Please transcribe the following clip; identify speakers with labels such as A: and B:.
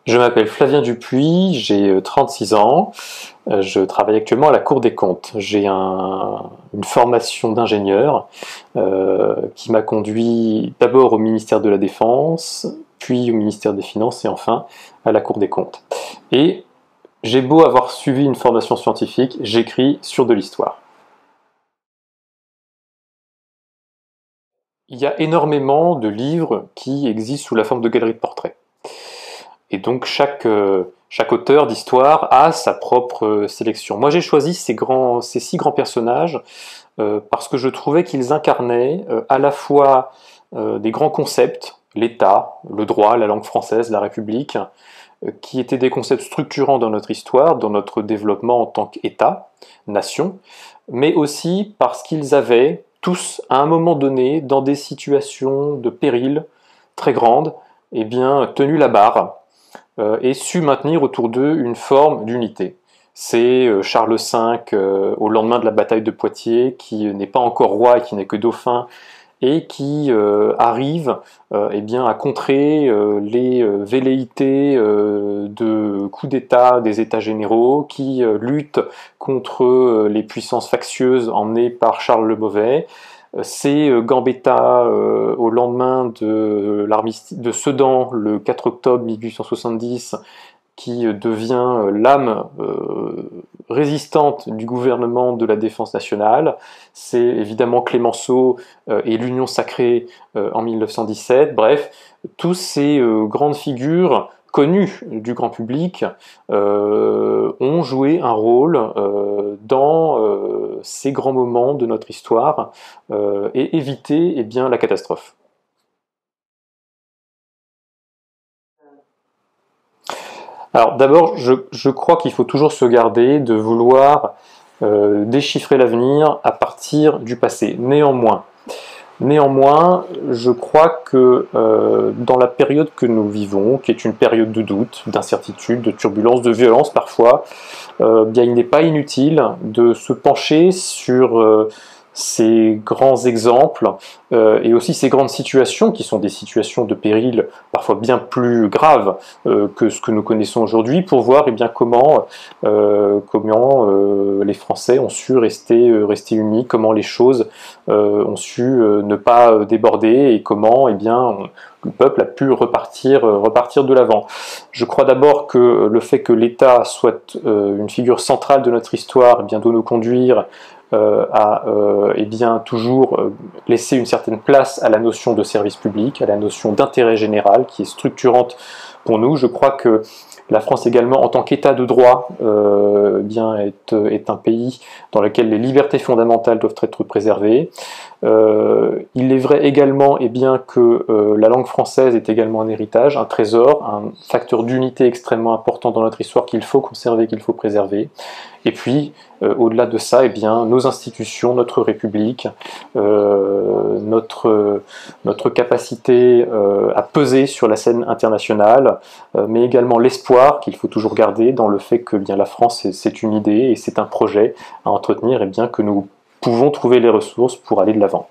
A: Je m'appelle Flavien Dupuis, j'ai 36 ans, je travaille actuellement à la Cour des comptes. J'ai une formation d'ingénieur qui m'a conduit d'abord au ministère de la Défense, puis au ministère des Finances et enfin à la Cour des comptes. Et j'ai beau avoir suivi une formation scientifique, j'écris sur de l'histoire. Il y a énormément de livres qui existent sous la forme de galeries de portraits. Et donc chaque auteur d'histoire a sa propre sélection. Moi j'ai choisi ces 6 grands personnages parce que je trouvais qu'ils incarnaient à la fois des grands concepts, l'État, le droit, la langue française, la République, qui étaient des concepts structurants dans notre histoire, dans notre développement en tant qu'État, nation, mais aussi parce qu'ils avaient tous, à un moment donné, dans des situations de péril très grandes, eh bien, tenu la barre et su maintenir autour d'eux une forme d'unité. C'est Charles V, au lendemain de la bataille de Poitiers, qui n'est pas encore roi et qui n'est que dauphin, et qui arrive eh bien, à contrer les velléités de coups d'État des États généraux, qui luttent contre les puissances factieuses emmenées par Charles le Mauvais. C'est Gambetta au lendemain de l'armistice de Sedan, le 4 octobre 1870, qui devient l'âme résistante du gouvernement de la défense nationale. C'est évidemment Clémenceau et l'Union sacrée en 1917. Bref, tous ces grandes figures connues du grand public ont joué un rôle dans ces grands moments de notre histoire et évité eh bien, la catastrophe. Alors d'abord, je crois qu'il faut toujours se garder de vouloir déchiffrer l'avenir à partir du passé. Néanmoins, je crois que dans la période que nous vivons, qui est une période de doute, d'incertitude, de turbulence, de violence parfois, bien, il n'est pas inutile de se pencher sur ces grands exemples et aussi ces grandes situations qui sont des situations de péril parfois bien plus graves que ce que nous connaissons aujourd'hui pour voir eh bien, comment les Français ont su rester unis, comment les choses ont su ne pas déborder et comment eh bien, le peuple a pu repartir de l'avant. Je crois d'abord que le fait que l'État soit une figure centrale de notre histoire eh bien, doit nous conduire à eh bien, toujours laisser une certaine place à la notion de service public, à la notion d'intérêt général qui est structurante pour nous. Je crois que la France également, en tant qu'État de droit, bien, est un pays dans lequel les libertés fondamentales doivent être préservées. Il est vrai également eh bien, que la langue française est également un héritage, un trésor, un facteur d'unité extrêmement important dans notre histoire qu'il faut conserver, qu'il faut préserver. Et puis, au-delà de ça, eh bien, nos institutions, notre République, notre capacité à peser sur la scène internationale, mais également l'espoir qu'il faut toujours garder dans le fait que bien, la France, c'est une idée et c'est un projet à entretenir et bien, que nous pouvons trouver les ressources pour aller de l'avant.